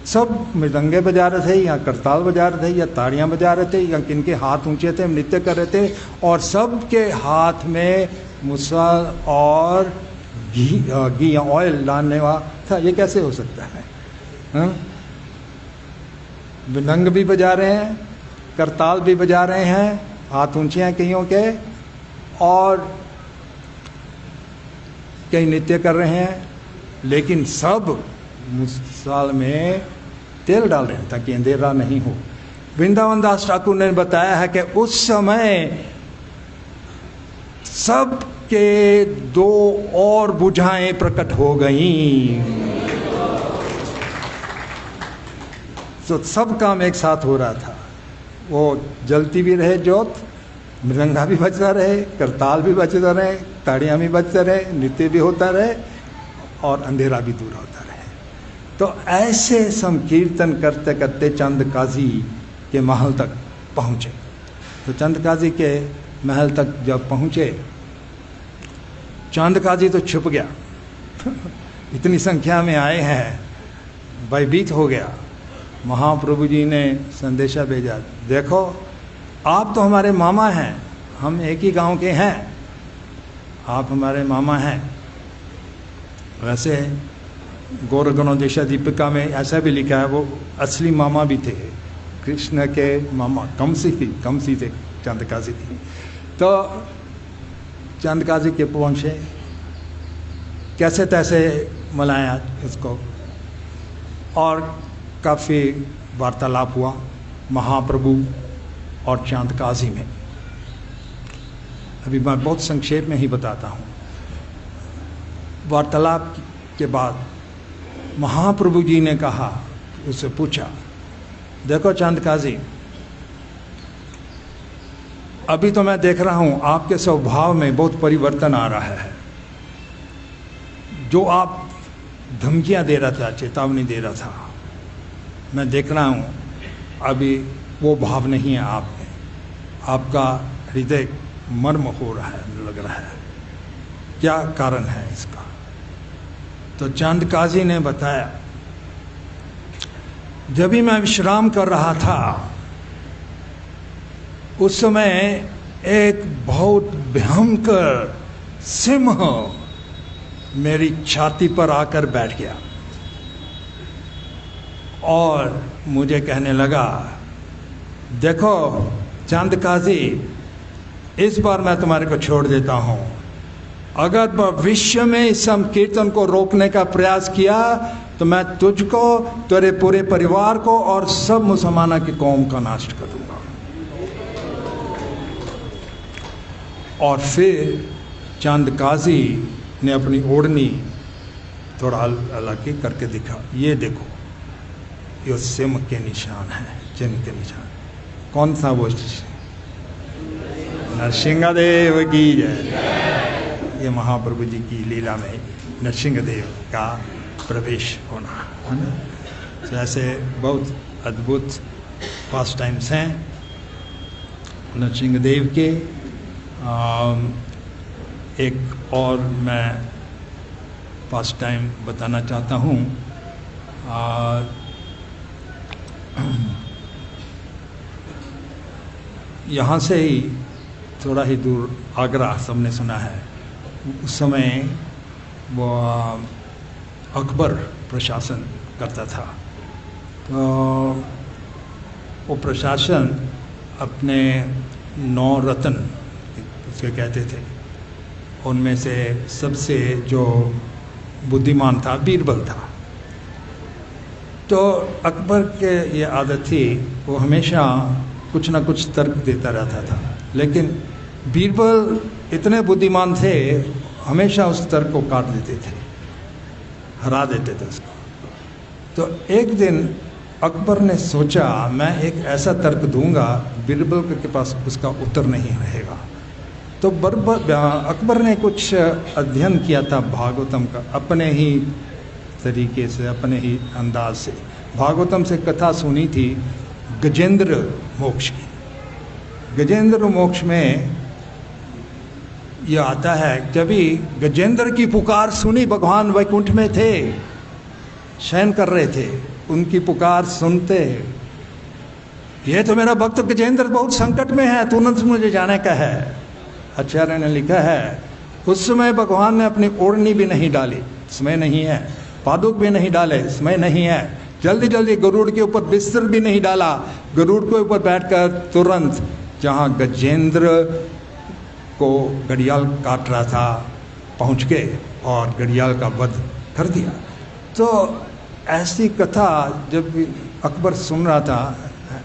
S1: सब मृदंगे बजा रहे थे या करताल बजा रहे थे या ताड़ियां बजा रहे थे या किनके हाथ ऊंचे थे, नृत्य कर रहे थे, और सबके हाथ में मुसल और घी या ऑयल डालने वाला था। ये कैसे हो सकता है? मृदंग भी बजा रहे हैं, करताल भी बजा रहे हैं, हाथ ऊंचे हैं कईयों के, और कई नृत्य कर रहे हैं, लेकिन सब मुसाल में तेल डाल रहे हैं ताकि अंधेरा नहीं हो। वृंदावन दास ठाकुर ने बताया है कि उस समय सब के दो और बुझाएं प्रकट हो गईं। तो सब काम एक साथ हो रहा था। वो जलती भी रहे ज्योत, मृदंगा भी बजता रहे, करताल भी बजता रहे, ताड़ियां भी बजते रहे, नृत्य भी होता रहे, और अंधेरा भी दूर होता रहे। तो ऐसे संकीर्तन करते करते चंद काजी के महल तक पहुँचे। तो चंद काजी के महल तक जब पहुँचे, चंद काजी तो छुप गया इतनी संख्या में आए हैं, भयभीत हो गया। महाप्रभु जी ने संदेशा भेजा, देखो आप तो हमारे मामा हैं, हम एक ही गांव के हैं, आप हमारे मामा हैं। वैसे गौर गणोदेशा दीपिका में ऐसा भी लिखा है, वो असली मामा भी थे, कृष्ण के मामा कमसी थे, चंदकाजी थी। तो चंदकाजी के पहुँचे, कैसे तैसे मनाया उसको, और काफ़ी वार्तालाप हुआ महाप्रभु और चांदकाजी में। अभी मैं बहुत संक्षेप में ही बताता हूँ। वार्तालाप के बाद महाप्रभु जी ने कहा, उससे पूछा, देखो चांदकाजी, अभी तो मैं देख रहा हूँ आपके स्वभाव में बहुत परिवर्तन आ रहा है। जो आप धमकियाँ दे रहा था, चेतावनी दे रहा था, मैं देख रहा हूँ अभी वो भाव नहीं है आप में। आपका हृदय मर्म हो रहा है, लग रहा है। क्या कारण है इसका? तो चांदकाजी ने बताया, जब भी मैं विश्राम कर रहा था उस समय एक बहुत भयंकर सिंह मेरी छाती पर आकर बैठ गया और मुझे कहने लगा, देखो चांदकाजी, इस बार मैं तुम्हारे को छोड़ देता हूं। अगर भविष्य में इस संकीर्तन को रोकने का प्रयास किया तो मैं तुझको, तेरे पूरे परिवार को और सब मुसलमानों की कौम का नाश कर दूंगा। और फिर चांदकाजी ने अपनी ओढ़नी थोड़ा अलग करके दिखा, ये देखो, ये सिंह के निशान है, चिन्ह के निशान। कौन था वो? नरसिंहदेव की जय। ये महाप्रभु जी की लीला में नरसिंहदेव का प्रवेश होना है ना। तो ऐसे बहुत अद्भुत पास टाइम्स हैं नरसिंहदेव के। एक और मैं पास टाइम बताना चाहता हूँ। यहाँ से ही थोड़ा ही दूर आगरा सबने सुना है, उस समय वो अकबर प्रशासन करता था। तो वो प्रशासन अपने 9 रत्न उसके कहते थे, उनमें से सबसे जो बुद्धिमान था बीरबल था। तो अकबर के ये आदत थी, वो हमेशा कुछ ना कुछ तर्क देता रहता था, लेकिन बीरबल इतने बुद्धिमान थे, हमेशा उस तर्क को काट देते थे, हरा देते थे उसको। तो एक दिन अकबर ने सोचा, मैं एक ऐसा तर्क दूंगा बीरबल के पास उसका उत्तर नहीं रहेगा। तो अकबर ने कुछ अध्ययन किया था भागवतम का, अपने ही तरीके से, अपने ही अंदाज से। भागवतम से कथा सुनी थी गजेंद्र मोक्ष की। गजेंद्र मोक्ष में यह आता है, जब भी गजेंद्र की पुकार सुनी, भगवान वैकुंठ में थे, शयन कर रहे थे, उनकी पुकार सुनते, ये तो मेरा भक्त गजेंद्र बहुत संकट में है, तुरंत मुझे जाने का है। आचार्य ने लिखा है, उस समय भगवान ने अपनी ओढ़नी भी नहीं डाली, समय नहीं है, पादुक भी नहीं डाले, समय नहीं है, जल्दी जल्दी गरुड़ के ऊपर बिस्तर भी नहीं डाला, गरुड़ के ऊपर बैठकर तुरंत जहाँ गजेंद्र को घड़ियाल काट रहा था पहुँच गए और घड़ियाल का वध कर दिया। तो ऐसी कथा जब अकबर सुन रहा था,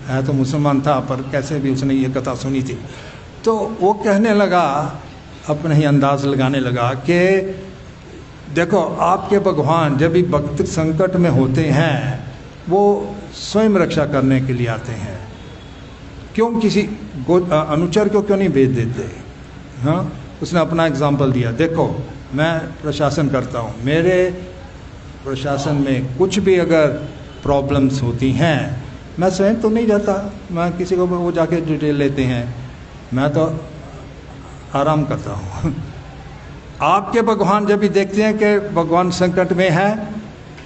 S1: है तो मुसलमान था पर कैसे भी उसने ये कथा सुनी थी, तो वो कहने लगा, अपने ही अंदाज लगाने लगा कि देखो आपके भगवान जब भी भक्त संकट में होते हैं वो स्वयं रक्षा करने के लिए आते हैं, क्यों किसी अनुचर को क्यों नहीं भेज देते? हाँ, उसने अपना एग्जाम्पल दिया, देखो मैं प्रशासन करता हूँ, मेरे प्रशासन में कुछ भी अगर प्रॉब्लम्स होती हैं मैं स्वयं तो नहीं जाता, मैं किसी को वो जाके डिटेल लेते हैं, मैं तो आराम करता हूँ। आपके भगवान जब भी देखते हैं कि भगवान संकट में है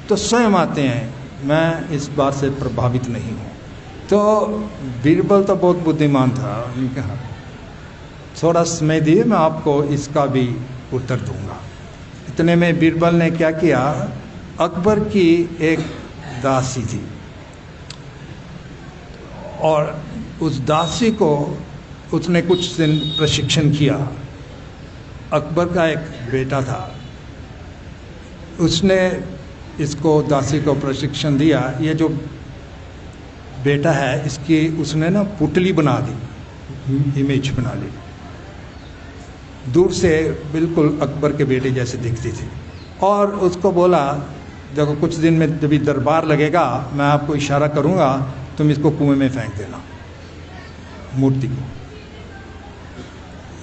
S1: तो स्वयं आते हैं, मैं इस बात से प्रभावित नहीं हूँ। तो बीरबल तो बहुत बुद्धिमान था, उन्होंने कहा थोड़ा समय दिए मैं आपको इसका भी उत्तर दूंगा। इतने में बीरबल ने क्या किया, अकबर की एक दासी थी और उस दासी को उसने कुछ दिन प्रशिक्षण किया। अकबर का एक बेटा था, उसने इसको दासी को प्रशिक्षण दिया। ये जो बेटा है इसकी उसने ना पुतली बना दी, इमेज बना ली, दूर से बिल्कुल अकबर के बेटे जैसे दिखती थी। और उसको बोला देखो कुछ दिन में जब दरबार लगेगा मैं आपको इशारा करूंगा, तुम इसको कुएं में फेंक देना, मूर्ति को।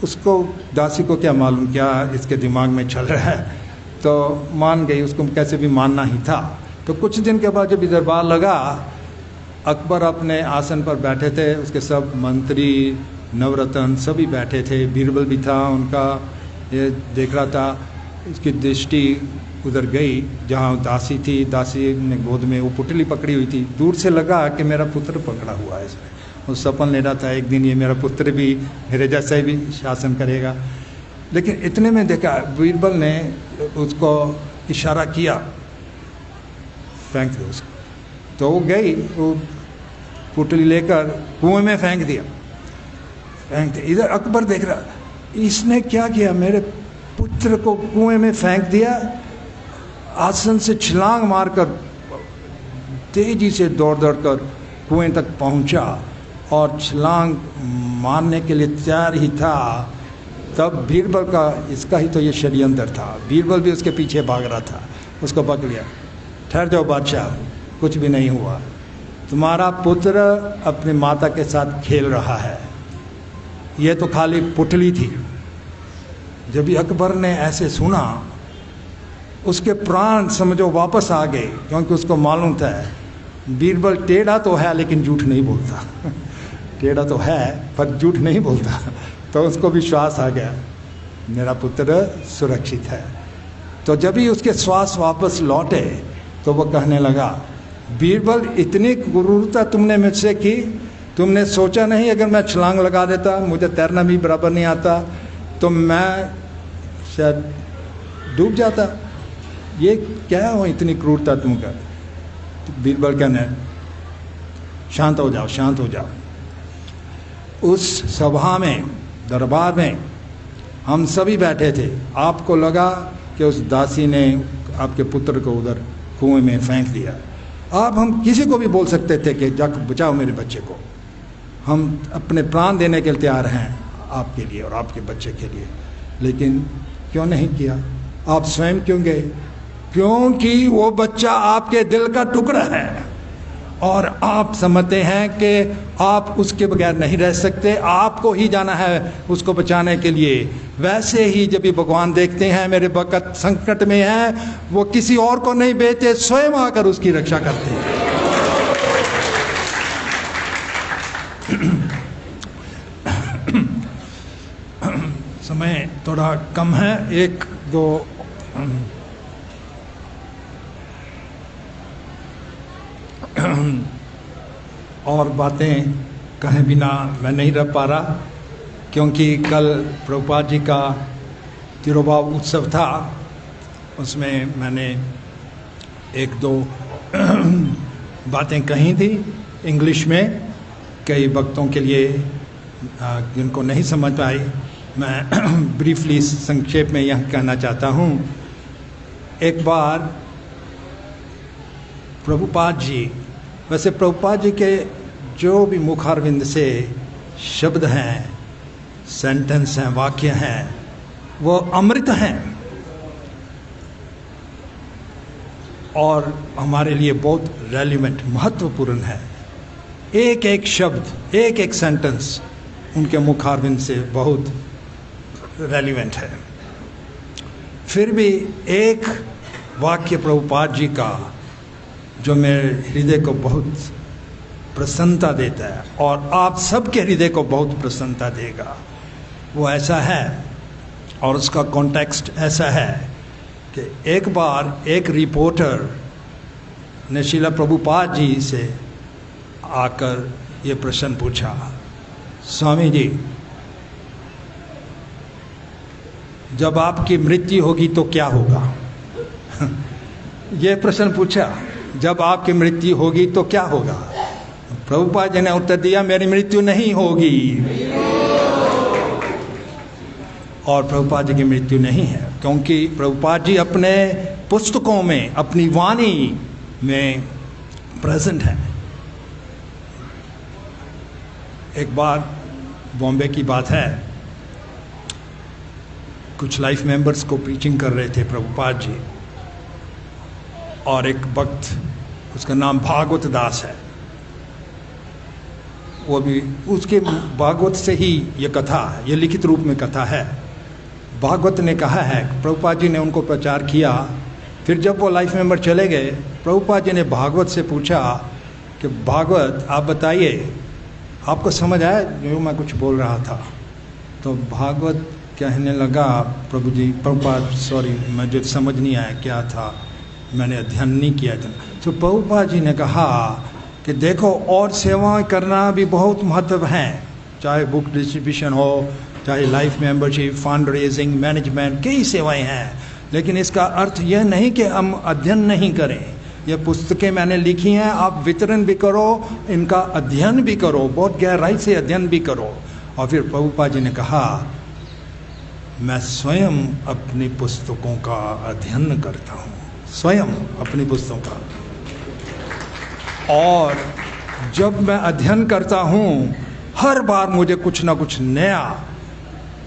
S1: उसको दासी को क्या मालूम क्या इसके दिमाग में चल रहा है, तो मान गई, उसको कैसे भी मानना ही था। तो कुछ दिन के बाद जब दरबार लगा, अकबर अपने आसन पर बैठे थे, उसके सब मंत्री नवरत्न सभी बैठे थे, बीरबल भी था उनका, ये देख रहा था। इसकी दृष्टि उधर गई जहाँ दासी थी, दासी ने गोद में वो पुतली पकड़ी हुई थी। दूर से लगा कि मेरा पुत्र पकड़ा हुआ है इसने, वो सपन ले रहा था एक दिन ये मेरा पुत्र भी मेरे जैसा ही भी शासन करेगा। लेकिन इतने में देखा बीरबल ने उसको इशारा किया, फेंक दो उसको। तो वो गई, वो पुतली लेकर कुएं में फेंक दिया, फेंक दिया। इधर अकबर देख रहा, इसने क्या किया, मेरे पुत्र को कुएं में फेंक दिया। आसन से छलांग मारकर तेजी से दौड़ दौड़ कर कुएं तक पहुंचा और छलांग मारने के लिए तैयार ही था। तब बीरबल का, इसका ही तो ये षड्यंत्र था, बीरबल भी उसके पीछे भाग रहा था, उसको पकड़ लिया। ठहर जाओ बादशाह, कुछ भी नहीं हुआ, तुम्हारा पुत्र अपनी माता के साथ खेल रहा है, ये तो खाली पुतली थी। जब भी अकबर ने ऐसे सुना, उसके प्राण समझो वापस आ गए, क्योंकि उसको मालूम था बीरबल टेढ़ा तो है लेकिन झूठ नहीं बोलता टेढ़ा तो है पर झूठ नहीं बोलता। तो उसको विश्वास आ गया मेरा पुत्र सुरक्षित है। तो जब ही उसके श्वास वापस लौटे तो वो कहने लगा, बीरबल इतनी क्रूरता तुमने मुझसे की, तुमने सोचा नहीं अगर मैं छलांग लगा देता, मुझे तैरना भी बराबर नहीं आता, तो मैं शायद डूब जाता। ये क्या हो इतनी क्रूरता तुम कर। तो बीरबल कहने, शांत हो जाओ, शांत हो जाओ। उस सभा में, दरबार में हम सभी बैठे थे, आपको लगा कि उस दासी ने आपके पुत्र को उधर कुएं में फेंक दिया। अब हम किसी को भी बोल सकते थे कि जाकर बचाओ मेरे बच्चे को, हम अपने प्राण देने के लिए तैयार हैं आपके लिए और आपके बच्चे के लिए, लेकिन क्यों नहीं किया? आप स्वयं क्यों गए? क्योंकि वो बच्चा आपके दिल का टुकड़ा है और आप समझते हैं कि आप उसके बगैर नहीं रह सकते, आपको ही जाना है उसको बचाने के लिए। वैसे ही जब भी भगवान देखते हैं मेरे भक्त संकट में है, वो किसी और को नहीं भेजते, स्वयं आकर उसकी रक्षा करते हैं। समय थोड़ा कम है, एक दो और बातें कहे बिना मैं नहीं रह पा रहा, क्योंकि कल प्रभुपाद जी का तिरुभाव उत्सव था, उसमें मैंने एक दो बातें कही थी इंग्लिश में, कई भक्तों के लिए जिनको नहीं समझ आई, मैं ब्रीफली संक्षेप में यह कहना चाहता हूँ। एक बार प्रभुपाद जी, वैसे प्रभुपाद जी के जो भी मुखारविंद से शब्द हैं, सेंटेंस हैं, वाक्य हैं, वो अमृत हैं और हमारे लिए बहुत रेलिवेंट, महत्वपूर्ण है। एक एक शब्द, एक एक सेंटेंस उनके मुखारविंद से बहुत रेलिवेंट है। फिर भी एक वाक्य प्रभुपाद जी का जो मेरे हृदय को बहुत प्रसन्नता देता है और आप सबके हृदय को बहुत प्रसन्नता देगा, वो ऐसा है और उसका कॉन्टेक्स्ट ऐसा है कि एक बार एक रिपोर्टर ने श्रील प्रभुपाद जी से आकर ये प्रश्न पूछा, स्वामी जी, जब आपकी मृत्यु होगी तो क्या होगा? ये प्रश्न पूछा, जब आपकी मृत्यु होगी तो क्या होगा? प्रभुपाद जी ने उत्तर दिया, मेरी मृत्यु नहीं होगी। और प्रभुपाद जी की मृत्यु नहीं है, क्योंकि प्रभुपाद जी अपने पुस्तकों में, अपनी वाणी में प्रेजेंट है। एक बार बॉम्बे की बात है, कुछ लाइफ मेंबर्स को प्रीचिंग कर रहे थे प्रभुपाद जी, और एक भक्त, उसका नाम भागवत दास है, वो भी उसके भागवत से ही ये कथा, ये लिखित रूप में कथा है। भागवत ने कहा है, प्रभुपाद जी ने उनको प्रचार किया। फिर जब वो लाइफ मेंबर चले गए, प्रभुपाद जी ने भागवत से पूछा कि भागवत आप बताइए, आपको समझ आया जो मैं कुछ बोल रहा था? तो भागवत कहने लगा, प्रभुपाद सॉरी, मुझे समझ नहीं आया क्या था, मैंने अध्ययन नहीं किया था। तो प्रभुपाद जी ने कहा कि देखो, और सेवाएं करना भी बहुत महत्व है, चाहे बुक डिस्ट्रीब्यूशन हो, चाहे life membership, fund raising, management, कई सेवाएं हैं। लेकिन इसका अर्थ यह नहीं कि हम अध्ययन नहीं करें। ये पुस्तकें मैंने लिखी हैं, आप वितरण भी करो, इनका अध्ययन भी करो, बहुत गहराई से अध्ययन भी करो। और फिर प्रभुपाद जी ने कहा, मैं स्वयं अपनी पुस्तकों का अध्ययन करता हूँ, स्वयं अपनी पुस्तकों का। और जब मैं अध्ययन करता हूँ, हर बार मुझे कुछ ना कुछ नया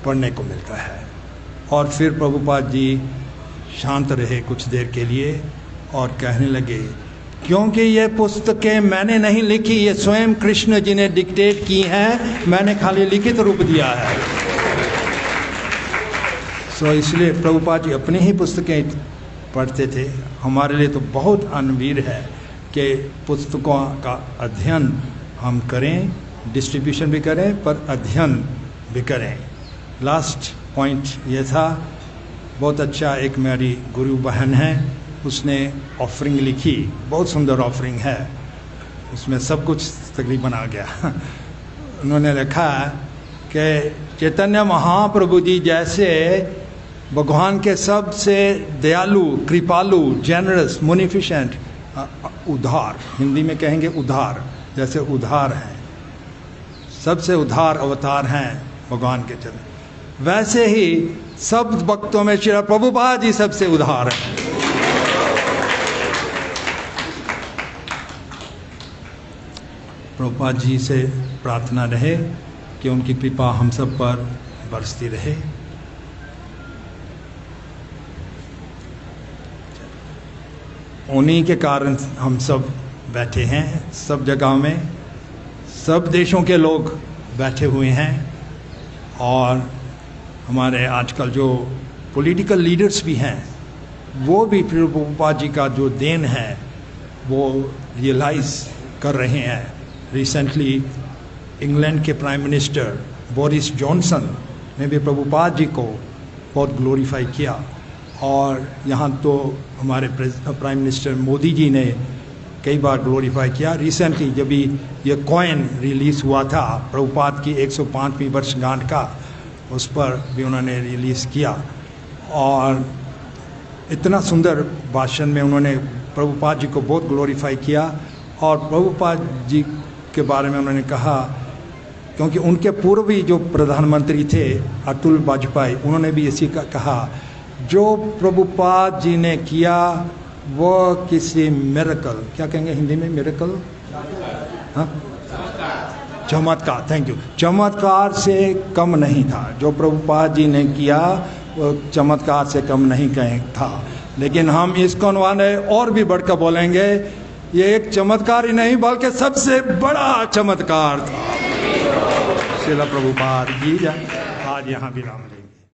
S1: पढ़ने को मिलता है। और फिर प्रभुपाद जी शांत रहे कुछ देर के लिए और कहने लगे, क्योंकि ये पुस्तकें मैंने नहीं लिखी, ये स्वयं कृष्ण जी ने डिक्टेट की हैं, मैंने खाली लिखित रूप दिया है। सो इसलिए प्रभुपाद जी अपनी ही पुस्तकें पढ़ते थे। हमारे लिए तो बहुत अनवीर है कि पुस्तकों का अध्ययन हम करें, डिस्ट्रीब्यूशन भी करें, पर अध्ययन भी करें। लास्ट पॉइंट ये था, बहुत अच्छा, एक मेरी गुरु बहन है, उसने ऑफरिंग लिखी, बहुत सुंदर ऑफरिंग है, उसमें सब कुछ तकरीबन आ गया। उन्होंने लिखा कि चैतन्य महाप्रभु जी जैसे भगवान के सबसे दयालु, कृपालु, जेनरस, मुनिफिशेंट, उदार, हिंदी में कहेंगे उदार, जैसे उदार हैं, सबसे उदार अवतार हैं भगवान के चरण, वैसे ही सब भक्तों में श्री प्रभुपाद जी सबसे उदार हैं। प्रभुपाद जी से प्रार्थना रहे कि उनकी कृपा हम सब पर बरसती रहे। उन्हीं के कारण हम सब बैठे हैं, सब जगह में, सब देशों के लोग बैठे हुए हैं। और हमारे आजकल जो पॉलिटिकल लीडर्स भी हैं, वो भी प्रभुपाद जी का जो देन है वो रियलाइज़ कर रहे हैं। रिसेंटली इंग्लैंड के प्राइम मिनिस्टर बोरिस जॉनसन ने भी प्रभुपाद जी को बहुत ग्लोरीफाई किया। और यहाँ तो हमारे प्राइम मिनिस्टर मोदी जी ने कई बार ग्लोरीफाई किया। रिसेंटली जब भी ये कॉइन रिलीज़ हुआ था प्रभुपाद की 105वीं वर्षगांठ का, उस पर भी उन्होंने रिलीज़ किया। और इतना सुंदर भाषण में उन्होंने प्रभुपाद जी को बहुत ग्लोरीफाई किया। और प्रभुपाद जी के बारे में उन्होंने कहा, क्योंकि उनके पूर्वी जो प्रधानमंत्री थे अटल वाजपेयी, उन्होंने भी इसी का कहा, जो प्रभुपाद जी ने किया वो किसी मिरेकल, क्या कहेंगे हिंदी में, मिरेकल, हाँ, चमत्कार, थैंक यू, चमत्कार से कम नहीं था। जो प्रभुपाद जी ने किया वो चमत्कार से कम नहीं कहीं था। लेकिन हम इस्कॉन वाले और भी बढ़कर बोलेंगे, ये एक चमत्कार ही नहीं बल्कि सबसे बड़ा चमत्कार था। श्रील प्रभुपाद जी आज यहाँ विराम।